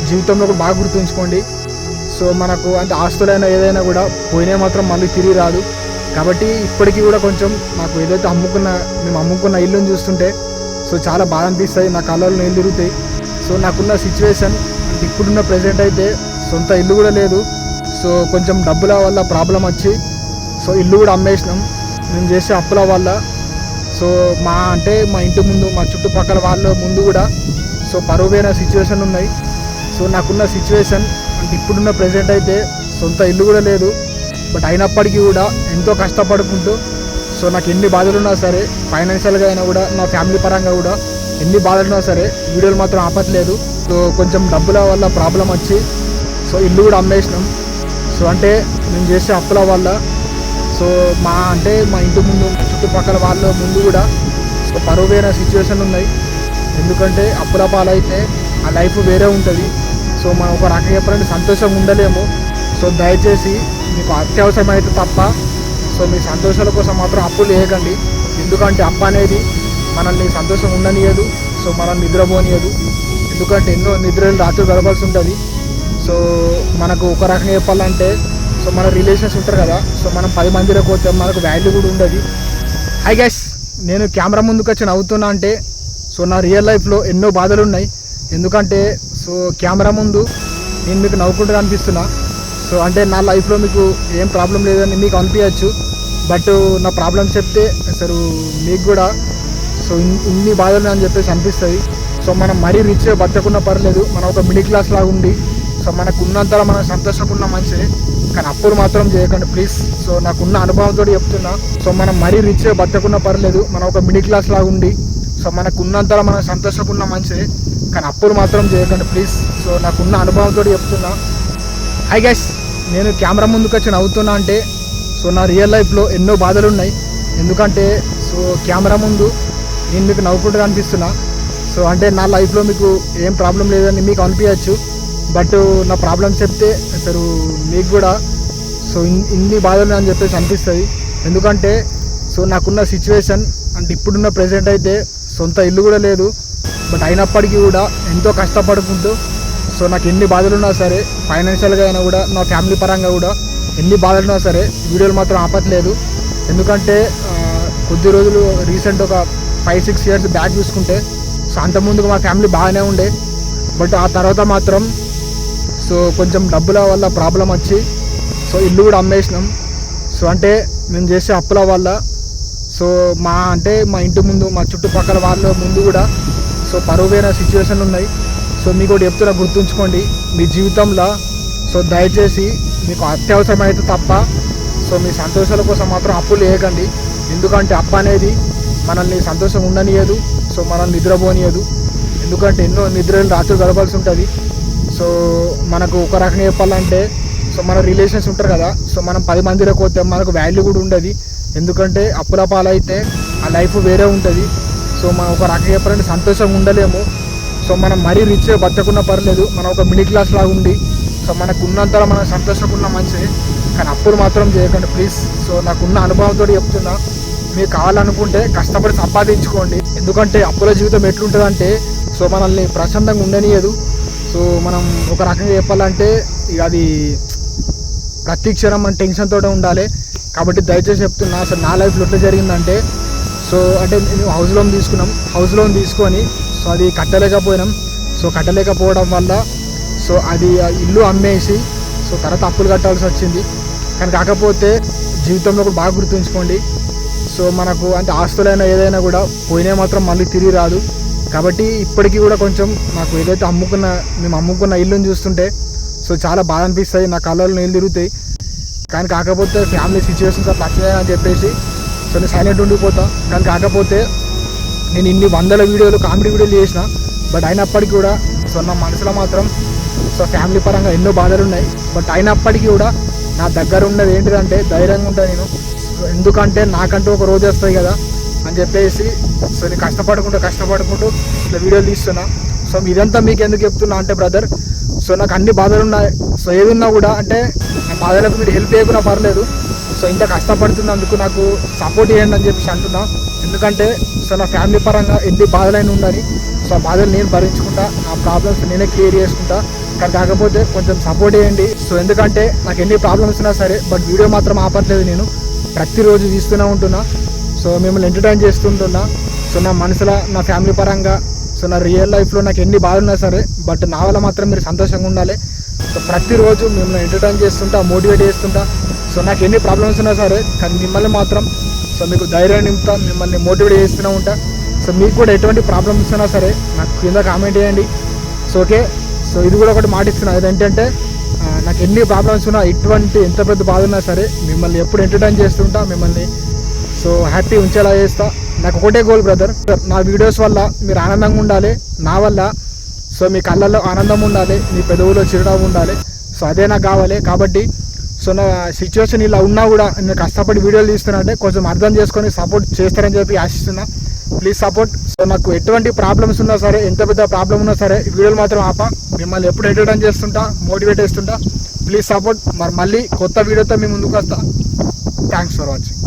జీవితంలో కూడా బాగా గుర్తుంచుకోండి. సో మనకు అంటే ఆస్తులైనా ఏదైనా కూడా పోయినా మాత్రం మళ్ళీ తిరిగి రాదు. కాబట్టి ఇప్పటికీ కూడా కొంచెం నాకు ఏదైతే మేము అమ్ముకున్న ఇల్లుని చూస్తుంటే సో చాలా బాధ అనిపిస్తుంది, నా కళ్ళలో నీళ్ళు తిరుగుతాయి. సో నాకున్న సిచ్యువేషన్ అంటే ఇప్పుడున్న ప్రెజెంట్ అయితే సొంత ఇల్లు కూడా లేదు. సో కొంచెం డబ్బుల వల్ల ప్రాబ్లం వచ్చి సో ఇల్లు కూడా అమ్మేసినాం మేము చేసే అప్పుల వల్ల. సో మా ఇంటి ముందు మా చుట్టుపక్కల వాళ్ళ ముందు కూడా సో పరువైన సిచ్యువేషన్ ఉన్నాయి. సో నాకున్న సిచ్యువేషన్ అంటే ఇప్పుడున్న ప్రెజెంట్ అయితే సొంత ఇల్లు కూడా లేదు. బట్ అయినప్పటికీ కూడా ఎంతో కష్టపడుకుంటూ సో నాకు ఎన్ని బాధలున్నా సరే, ఫైనాన్షియల్గా అయినా కూడా నా ఫ్యామిలీ పరంగా కూడా ఎన్ని బాధలున్నా సరే వీడియోలు మాత్రం ఆపట్లేదు. సో కొంచెం డబ్బుల వల్ల ప్రాబ్లం వచ్చి సో ఇల్లు కూడా అమ్మేసినాం. సో అంటే మేము చేసే అప్పుల వల్ల. సో మా ఇంటి ముందు చుట్టుపక్కల వాళ్ళ ముందు కూడా సో పరువైన సిచ్యువేషన్ ఉన్నాయి. ఎందుకంటే అప్పుల పాలైతే ఆ లైఫ్ వేరే ఉంటుంది. సో మనం ఒక రకంగా చెప్పాలంటే సంతోషంగా ఉండలేము. సో దయచేసి మీకు అత్యవసరం అయితే తప్ప సో మీ సంతోషాల కోసం మాత్రం అప్పులు వేయకండి. ఎందుకంటే అప్పు అనేది మనల్ని సంతోషం ఉండనియదు, సో మనం నిద్రపోనియదు. ఎందుకంటే ఎన్నో నిద్రలు రాత్రి గడపాల్సి ఉంటుంది. సో మనకు ఒక రకంగా చెప్పాలంటే సో మన రిలేషన్స్ ఉంటారు కదా, సో మనం 10 మందిలో పోతే మనకు వాల్యూ కూడా ఉండదు. హై గైస్, నేను కెమెరా ముందుకు వచ్చి నవ్వుతున్నా అంటే సో నా రియల్ లైఫ్లో ఎన్నో బాధలు ఉన్నాయి. ఎందుకంటే సో కెమెరా ముందు నేను మీకు నవ్వుకుంటూ అనిపిస్తున్నా. సో అంటే నా లైఫ్లో మీకు ఏం ప్రాబ్లం లేదని మీకు అనిపించచ్చు. బట్ నా ప్రాబ్లం చెప్తే అసలు మీకు కూడా సో ఇన్ని బాధలు అని చెప్పేసి అనిపిస్తుంది. సో మనం మరీ రిచ్ బతకున్నా పర్లేదు, మనం ఒక మిడిల్ క్లాస్ లాగా ఉండి సో మనకు ఉన్నంతలో మనం సంతోషంగా మంచిదే, కానీ అప్పులు మాత్రం చేయకండి ప్లీజ్. సో నాకున్న అనుభవంతో చెప్తున్నా. సో మనం మరీ రిచ్ బతకున్నా పర్లేదు, మనం ఒక మిడిల్ క్లాస్ లాగా ఉండి సో మనకు ఉన్నంతలో మనం సంతోషంగా మంచిదే, కానీ అప్పులు మాత్రం చేయకండి ప్లీజ్. సో నాకున్న అనుభవంతో చెప్తున్నా. హై గైస్, నేను కెమెరా ముందుకు వచ్చి నవ్వుతున్నా అంటే సో నా రియల్ లైఫ్లో ఎన్నో బాధలు ఉన్నాయి. ఎందుకంటే సో కెమెరా ముందు నేను మీకు నవ్వుకుంటూ అనిపిస్తున్నా. సో అంటే నా లైఫ్లో మీకు ఏం ప్రాబ్లం లేదని మీకు అనిపించచ్చు. బట్ నా ప్రాబ్లం చెప్తే అసలు మీకు కూడా సో ఇన్ని బాధలు అని చెప్పేసి అనిపిస్తుంది. ఎందుకంటే సో నాకున్న సిచ్యువేషన్ అంటే ఇప్పుడున్న ప్రెజెంట్ అయితే సొంత ఇల్లు కూడా లేదు. బట్ అయినప్పటికీ కూడా ఎంతో కష్టపడుకుంటూ సో నాకు ఎన్ని బాధలున్నా సరే, ఫైనాన్షియల్గా అయినా కూడా నా ఫ్యామిలీ పరంగా కూడా ఎన్ని బాధలున్నా సరే వీడియోలు మాత్రం ఆపట్లేదు. ఎందుకంటే కొద్ది రోజులు రీసెంట్ ఒక 5-6 ఇయర్స్ బ్యాక్ చూసుకుంటే సో అంతకుముందుకు మా ఫ్యామిలీ బాగానే ఉండే. బట్ ఆ తర్వాత మాత్రం సో కొంచెం డబ్బుల వల్ల ప్రాబ్లం వచ్చి సో ఇల్లు కూడా అమ్మేసినాం. సో అంటే మేము చేసే అప్పుల వల్ల. సో మా ఇంటి ముందు మా చుట్టుపక్కల వాళ్ళ ముందు కూడా సో పరువైన సిచ్యువేషన్ ఉన్నాయి. సో మీకు ఒకటి చెప్తున్నా, గుర్తుంచుకోండి. మీ జీవితంలో సో దయచేసి మీకు అత్యవసరం అయితే తప్ప సో మీ సంతోషాల కోసం మాత్రం అప్పులు వేయకండి. ఎందుకంటే అప్పు అనేది మనల్ని సంతోషం ఉండనియదు, సో మనం నిద్రపోనియదు. ఎందుకంటే ఎన్నో నిద్రలు రాత్రి గడపాల్సి ఉంటుంది. సో మనకు ఒక రకంగా చెప్పాలంటే సో మన రిలేషన్స్ ఉంటారు కదా, సో మనం 10 మందిలో పోతే మనకు వాల్యూ కూడా ఉండదు. ఎందుకంటే అప్పుల పాలైతే ఆ లైఫ్ వేరే ఉంటుంది. సో మనం ఒక రకంగా చెప్పాలంటే సంతోషంగా ఉండలేము. సో మనం మరీ రిచ్ బతకున్నా పర్లేదు, మనం ఒక మిడిల్ క్లాస్ లాగా ఉండి సో మనకు ఉన్నంతలో మనం సంతోషంగా మంచిదే, కానీ అప్పులు మాత్రం చేయకండి ప్లీజ్. సో నాకున్న అనుభవంతో చెప్తున్నా. మీకు కావాలనుకుంటే కష్టపడి సంపాదించుకోండి. ఎందుకంటే అప్పుల జీవితం ఎట్లుంటుందంటే సో మనల్ని ప్రశాంతంగా ఉండనియదు. సో మనం ఒక రకంగా చెప్పాలంటే ఇక అది ప్రతి క్షణం మన టెన్షన్తో ఉండాలి. కాబట్టి దయచేసి చెప్తున్నా. అసలు నా లైఫ్లో ఎట్లా జరిగిందంటే సో అంటే మేము హౌస్ లోన్ తీసుకొని సో అది కట్టలేకపోయినాం. సో కట్టలేకపోవడం వల్ల సో అది ఇల్లు అమ్మేసి సో తర్వాత అప్పులు కట్టాల్సి వచ్చింది. కానీ కాకపోతే జీవితంలో కూడా బాగా గుర్తుంచుకోండి. సో మనకు అంటే ఆస్తులైనా ఏదైనా కూడా పోయినా మాత్రం మళ్ళీ తిరిగి రాదు. కాబట్టి ఇప్పటికీ కూడా కొంచెం నాకు ఏదైతే మేము అమ్ముకున్న ఇల్లుని చూస్తుంటే సో చాలా బాధ అనిపిస్తుంది, నా కళ్ళలో నీళ్ళు తిరుగుతాయి. కానీ కాకపోతే ఫ్యామిలీ సిచ్యువేషన్స్ అట్లా వచ్చాయని చెప్పేసి సో నేను సైలెంట్ ఉండిపోతా. కానీ కాకపోతే నేను ఇన్ని 100 వీడియోలు కామెడీ వీడియోలు చేసిన, బట్ అయినప్పటికీ కూడా సో నా మనసులో మాత్రం సో ఫ్యామిలీ పరంగా ఎన్నో బాధలు ఉన్నాయి. బట్ అయినప్పటికీ కూడా నా దగ్గర ఉన్నది ఏంటిదంటే ధైర్యంగా ఉంటాను నేను. ఎందుకంటే నాకంటూ ఒక రోజు వస్తాయి కదా అని చెప్పేసి సో నేను కష్టపడుకుంటూ ఇట్లా వీడియోలు తీస్తున్నా. సో ఇదంతా మీకు ఎందుకు చెప్తున్నా అంటే బ్రదర్, సో నాకు అన్ని బాధలు ఉన్నాయి. సో ఏది ఉన్నా కూడా అంటే నా బాధలకు మీరు హెల్ప్ చేయకున్నా పర్లేదు. సో ఇంత కష్టపడుతున్నందుకు నాకు సపోర్ట్ చేయండి అని చెప్పేసి అంటున్నా. ఎందుకంటే సో నా ఫ్యామిలీ పరంగా ఎన్ని బాధలైనా ఉందని సో ఆ బాధలు నేను భరించుకుంటా, నా ప్రాబ్లమ్స్ నేనే క్లియర్ చేసుకుంటా. కానీ కాకపోతే కొంచెం సపోర్ట్ చేయండి. సో ఎందుకంటే నాకు ఎన్ని ప్రాబ్లమ్స్ ఉన్నా సరే బట్ వీడియో మాత్రం ఆపట్లేదు, నేను ప్రతిరోజు తీస్తూనే ఉంటున్నా. సో మిమ్మల్ని ఎంటర్టైన్ చేస్తుంటున్నా. సో నా మనసులో నా ఫ్యామిలీ పరంగా సో నా రియల్ లైఫ్లో నాకు ఎన్ని బాధలున్నా సరే బట్ నా వల్ల మాత్రం మీరు సంతోషంగా ఉండాలి. సో ప్రతిరోజు మిమ్మల్ని ఎంటర్టైన్ చేస్తుంటా, మోటివేట్ చేస్తుంటా. సో నాకు ఎన్ని ప్రాబ్లమ్స్ ఉన్నా సరే కానీ మిమ్మల్ని మాత్రం సో మీకు ధైర్యాన్ని నింపుతా, మిమ్మల్ని మోటివేట్ చేస్తూనే ఉంటా. సో మీకు కూడా ఎటువంటి ప్రాబ్లమ్స్ ఉన్నా సరే నాకు కింద కామెంట్ చేయండి. సో ఓకే, సో ఇది కూడా ఒకటి మాట ఇస్తున్నా, ఏదంటే నాకు ఎన్ని ప్రాబ్లమ్స్ ఉన్నా ఎంత పెద్ద బాధ ఉన్నా సరే మిమ్మల్ని ఎప్పుడు ఎంటర్టైన్ చేస్తుంటా, మిమ్మల్ని సో హ్యాపీ ఉంచేలా చేస్తా. నాకు ఒకటే గోల్ బ్రదర్, నా వీడియోస్ వల్ల మీరు ఆనందంగా ఉండాలి, నా వల్ల సో మీ కళ్ళల్లో ఆనందం ఉండాలి, మీ పెదవులో చిరునవ్వు ఉండాలి. సో అదే నాకు కావాలి. కాబట్టి సో నా సిచ్యువేషన్ ఇలా ఉన్నా కూడా నేను కష్టపడి వీడియోలు తీస్తున్నా కొంచెం అర్థం చేసుకొని సపోర్ట్ చేస్తారని చెప్పి ఆశిస్తున్నా. Please support. సో నాకు ఎటువంటి ప్రాబ్లమ్స్ ఉన్నా సరే, ఎంత పెద్ద ప్రాబ్లం ఉన్నా సరే వీడియోలు మాత్రం ఆపా, మిమ్మల్ని ఎప్పుడు ఎంటర్టైన్ చేస్తుంటా, మోటివేట్ చేస్తుంటా. Please support. మళ్ళీ కొత్త వీడియోతో మీ ముందుకు వస్తా. Thanks for watching.